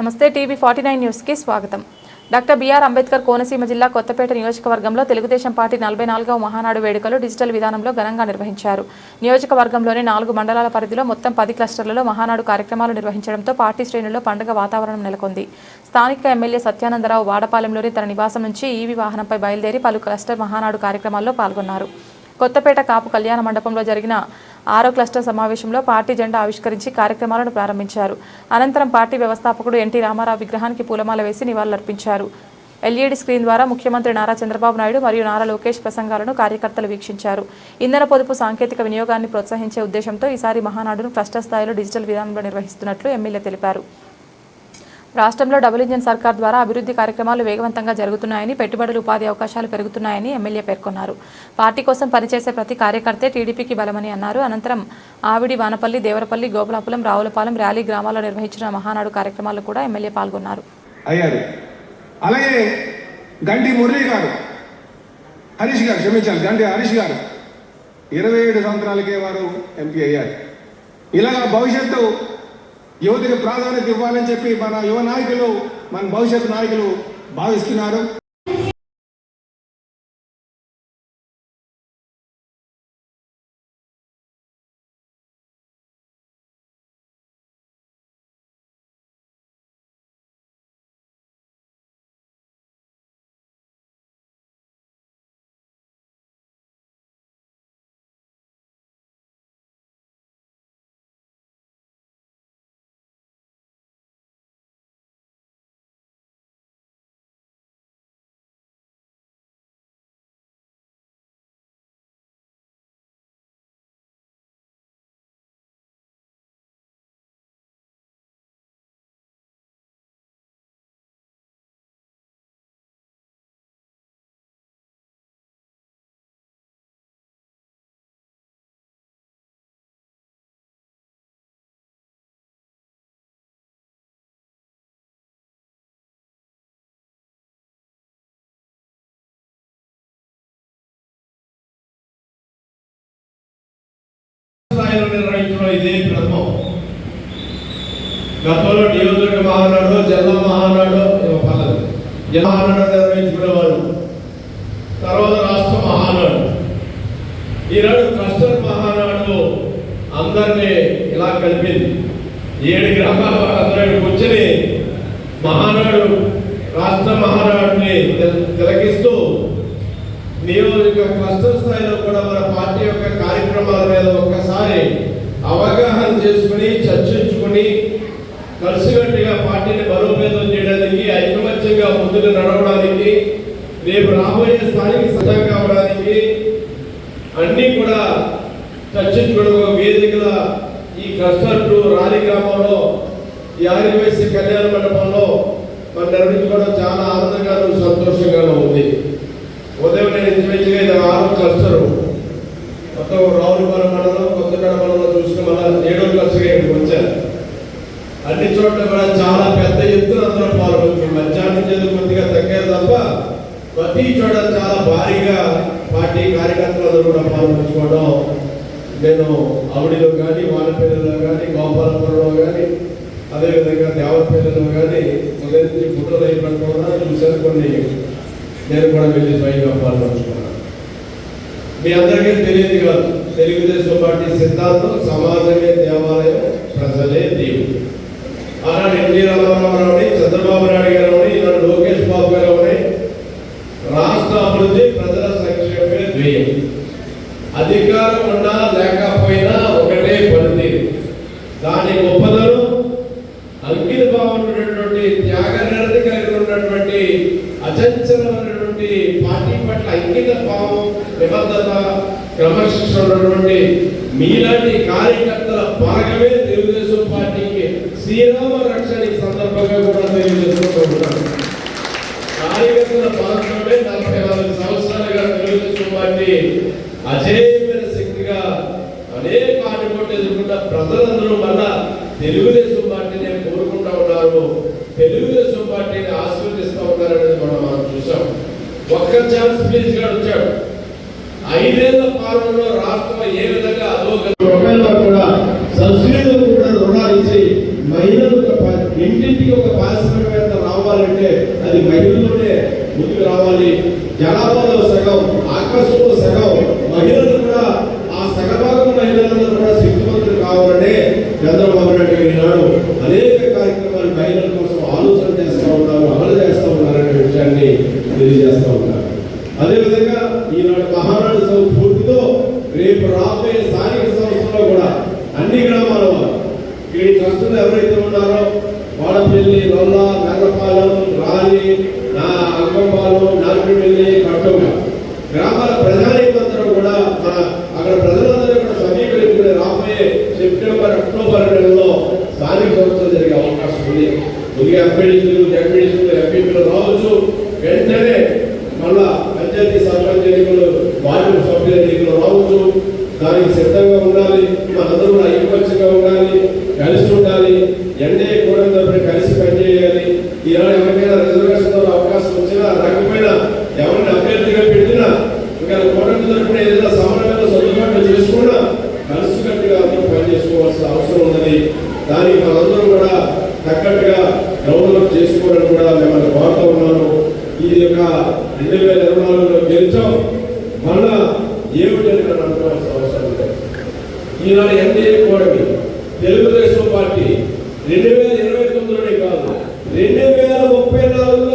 నమస్తే TV 49 news కి స్వాగతం. డాక్టర్ బిఆర్ అంబేద్కర్ కోనసీమ జిల్లా కొత్తపేట నియోజకవర్గంలో తెలుగుదేశం పార్టీ 44వ మహానాడు వేడుకలు డిజిటల్ విధానంలో ఘనంగా నిర్వహించారు. నియోజకవర్గంలోని 4 మండలాల పరిధిలో మొత్తం 10 క్లస్టర్లలో మహానాడు కార్యక్రమాలు నిర్వహించడంతో పార్టీ శ్రేణుల్లో పండుగ వాతావరణం నెలకొంది. స్థానిక ఎమ్మెల్యే సత్యానందరావు వాడపాలెంలోని తన నివాసం నుంచి ఈవీ వాహనంపై బయలుదేరి పలు క్లస్టర్ మహానాడు కార్యక్రమాల్లో పాల్గొన్నారు. కొత్తపేట కాపు కళ్యాణ మండపంలో జరిగిన 6వ క్లస్టర్ సమావేశంలో పార్టీ జెండా ఆవిష్కరించి కార్యక్రమాలను ప్రారంభించారు. అనంతరం పార్టీ వ్యవస్థాపకుడు ఎన్టీ రామారావు విగ్రహానికి పూలమాల వేసి నివాళులర్పించారు. ఎల్ఈడి స్క్రీన్ ద్వారా ముఖ్యమంత్రి నారా చంద్రబాబు నాయుడు మరియు నారా లోకేష్ ప్రసంగాలను కార్యకర్తలు వీక్షించారు. ఇంధన పొదుపు సాంకేతిక వినియోగాన్ని ప్రోత్సహించే ఉద్దేశంతో ఈసారి మహానాడును క్లస్టర్ స్థాయిలో డిజిటల్ విధానంలో నిర్వహిస్తున్నట్లు ఎమ్మెల్యే తెలిపారు. రాష్ట్రంలో డబుల్ ఇంజన్ సర్కార్ ద్వారా అభివృద్ధి కార్యక్రమాలు వేగవంతంగా జరుగుతున్నాయని, పెట్టుబడులు ఉపాధి అవకాశాలు పెరుగుతున్నాయని ఎమ్మెల్యే పేర్కొన్నారు. పార్టీ కోసం పనిచేసే ప్రతి కార్యకర్తే టీడీపీకి బలమని అన్నారు. అనంతరం ఆవిడి, వానపల్లి, దేవరపల్లి, గోపాలపురం, రావులపాలెం, ర్యాలీ గ్రామాల్లో నిర్వహించిన మహానాడు కార్యక్రమాల్లో కూడా ఎమ్మెల్యే పాల్గొన్నారు. అలాగే గండి మురళి గారు, హరీష్ గారు, క్షమించాలి, గండి హరీష్ గారు 27 సంవత్సరాలకే వారు ఎంపీ అయ్యారు. ఇలాగా భవిష్యత్తు యువతకి ప్రాధాన్యత ఇవ్వాలని చెప్పి మన యువ నాయకులు, మన భవిష్యత్ నాయకులు భావిస్తున్నారు. నిర్వహించడం ఇదే ప్రథమం. గతంలో నియోజక మహానాడు, జిల్లా మహానాడు, జిల్లా మహానాడు నిర్వహించుకునేవాళ్ళు. తర్వాత రాష్ట్ర మహానాడు. ఈనాడు క్లస్టర్ మహానాడు అందరినీ ఇలా కలిపింది. 7 గ్రామాల అందరూ కూర్చొని మహానాడు, రాష్ట్ర మహానాడుని తిలకిస్తూ నియోజక క్లస్టర్ స్థాయిలో కూడా మన పార్టీ యొక్క కార్యక్రమాల మీద ఒక్కసారి అవగాహన చేసుకుని, చర్చించుకుని, కలిసికట్టుగా పార్టీని బలోపేతం చేయడానికి, ఐకమత్యంగా ముందుకు నడవడానికి, రేపు రాబోయే స్థాయికి సిద్ధం కావడానికి అన్నీ కూడా చర్చించుకోవడం వేదికల ఈ క్లస్టర్ 2 రాలి గ్రామంలో ఈ ఆదివాసీ కళ్యాణ మండపంలో మనం నిర్వహించుకోవడం చాలా ఆనందంగాను, సంతోషంగాను ఉంది. ఉదయం నేను ఇంచుమించుగా ఇది 6వ క్లస్టర్. మొత్తం రావులపాలెం మండలం, కొత్తపేట మండలంలో చూసుకుని మళ్ళీ 7వ క్లస్టర్గా ఇక్కడికి వచ్చారు. అన్ని చోట్ల కూడా చాలా పెద్ద ఎత్తున అందరూ పాల్గొంటారు. మధ్యాహ్నం నుంచి కొద్దిగా తగ్గేది తప్ప ప్రతి చోట చాలా భారీగా పార్టీ కార్యకర్తలందరూ కూడా పాల్గొంచుకోవడం నేను ఆవిడిలో కానీ, వానపల్లిలో కానీ, గోపాలపురంలో కానీ, అదేవిధంగా దేవరపల్లిలో కానీ ఉదయం నుంచి ఫోటోలు అయిపోవడం చూశాను. కొన్ని నేను కూడా వెళ్ళి స్వయంగా పాల్గొంచుకున్నాను. మీ అందరికీ తెలియదు కాదు, తెలుగుదేశం పార్టీ సిద్ధాంతం సమాజమే దేవాలయం, ప్రజలే దేవుడు. ఆనాడు ఎన్టీ రామారావుని, చంద్రబాబు నాయుడు గారు, ఈనాడు లోకేష్ బాబు గారు, రాష్ట్ర అభివృద్ధి, ప్రజల సంక్షేమమే ధ్యేయం. అధికారం ఉన్నా లేకపోయినా ఒకటే పనితీరు. దాని గొప్పదనం అంకిత భావం ఉన్నటువంటి, త్యాగ నిరతి కలిగి ఉన్నటువంటి, అచంచలమైనటువంటి పార్టీ పట్ల అంకిత భావం, నిబద్ధత, క్రమశిక్షణ ఉన్నటువంటి మీలాంటి కార్యకర్తల భాగమే తెలుగుదేశం పార్టీకి శ్రీరామ రక్షణ సందర్భంగా కూడా తెలియజేసుకుంటున్నాను. కార్యకర్తల భాగమే 44 సంవత్సరాలుగా తెలుగుదేశం పార్టీ అజేయమైన శక్తిగా అనేక ఆటుపోట్లు ఎదుర్కొన్న ప్రజలందరూ మళ్ళా తెలుగుదేశం పార్టీని కోరుకుంటా ఉన్నారు, తెలుగుదేశం పార్టీని ఆశీర్వదిస్తూ ఉన్నారనేది మనం చూసాం. ఒక్క ఛాన్స్ ప్లీజ్ గా వచ్చాడు. 5 ఏళ్ల పాలనలో రాష్ట్రం ఏ విధంగా అధోగతి కూడా సబ్సిడీలు కూడా రుణాలు ఇచ్చి మహిళలకు ఇంటింటికి ఒక పారిశ్రామికవేత్త రావాలంటే అది మహిళల్లోనే ముందుకు రావాలి. జనాభాలో సగం, ఆకాశంలో సగం మహిళలు కూడా, ఆ సగభాగం మహిళలందరూ కూడా శక్తివంతులు కావాలనే చంద్రబాబు నాయుడు ఈనాడు అనేక కార్యక్రమాలు మహిళల కోసం ఆలోచన చేస్తూ ఉన్నారు, అమలు చేస్తూ ఉన్నారనే విషయాన్ని తెలియజేస్తూ ఉన్నారు. అదేవిధంగా ఈనాడు మహానాడు స్ఫూర్తితో రేపు రాబోయే స్థానిక సంస్థల్లో కూడా అన్ని గ్రామాల వారు ఈ ట్రస్టులు ఎవరైతే ఉన్నారో వాడపల్లి, రొల్ల, నగరపాలెం, రాలి, అంగంపాలెం, నాలుగుపల్లి, కట్టొక గ్రామాల ప్రజానికందరూ కూడా అక్కడ ప్రజలందరూ కూడా సమీకరించుకునే రాబోయే సెప్టెంబర్, అక్టోబర్ నెలలో స్థానిక సంస్థలు జరిగే అవకాశం ఉంది. కొద్దిగా ఎంపీడీసీలు, జడ్పీడీసీలు, ఎంపీపీలు రావచ్చు. వెంటనే మళ్ళా పంచాయతీ సర్పంచ్ ఎన్నికలు, వార్డు సభ్యుల ఎన్నికలు రావచ్చు. దానికి సిద్ధంగా ఉండాలి. మనందరూ కూడా ఐక్యపక్షంగా ఉండాలి, కలిసి ఉండాలి. ఎన్డీఏ కూడా కలిసి పనిచేయాలి. ఈనాడు ఎవరికైనా రిజర్వేషన్ అవకాశం వచ్చినా, రాకపోయినా, ఎవరిని అభ్యర్థిగా పెట్టినా, ఇంకా కూటమి తరపున ఏదైనా సమన్వయంలో సర్దుబాటు చేసుకున్నా కలిసికట్టుగా అందరూ పనిచేసుకోవాల్సిన అవసరం ఉన్నది. దానికి మనందరూ కూడా తగ్గట్టుగా డెవలప్ చేసుకోవాలని కూడా మిమ్మల్ని కోరుతూ ఉన్నాను. ఇది యొక్క 2024లో గెలిచాం, మళ్ళా ఏమిటని నన్ను అనుకోవాల్సిన అవసరం లేదు. ఈనాడు ఎన్డీఏ కూటమి, తెలుగుదేశం పార్టీ 2029లోనే కాదు 2034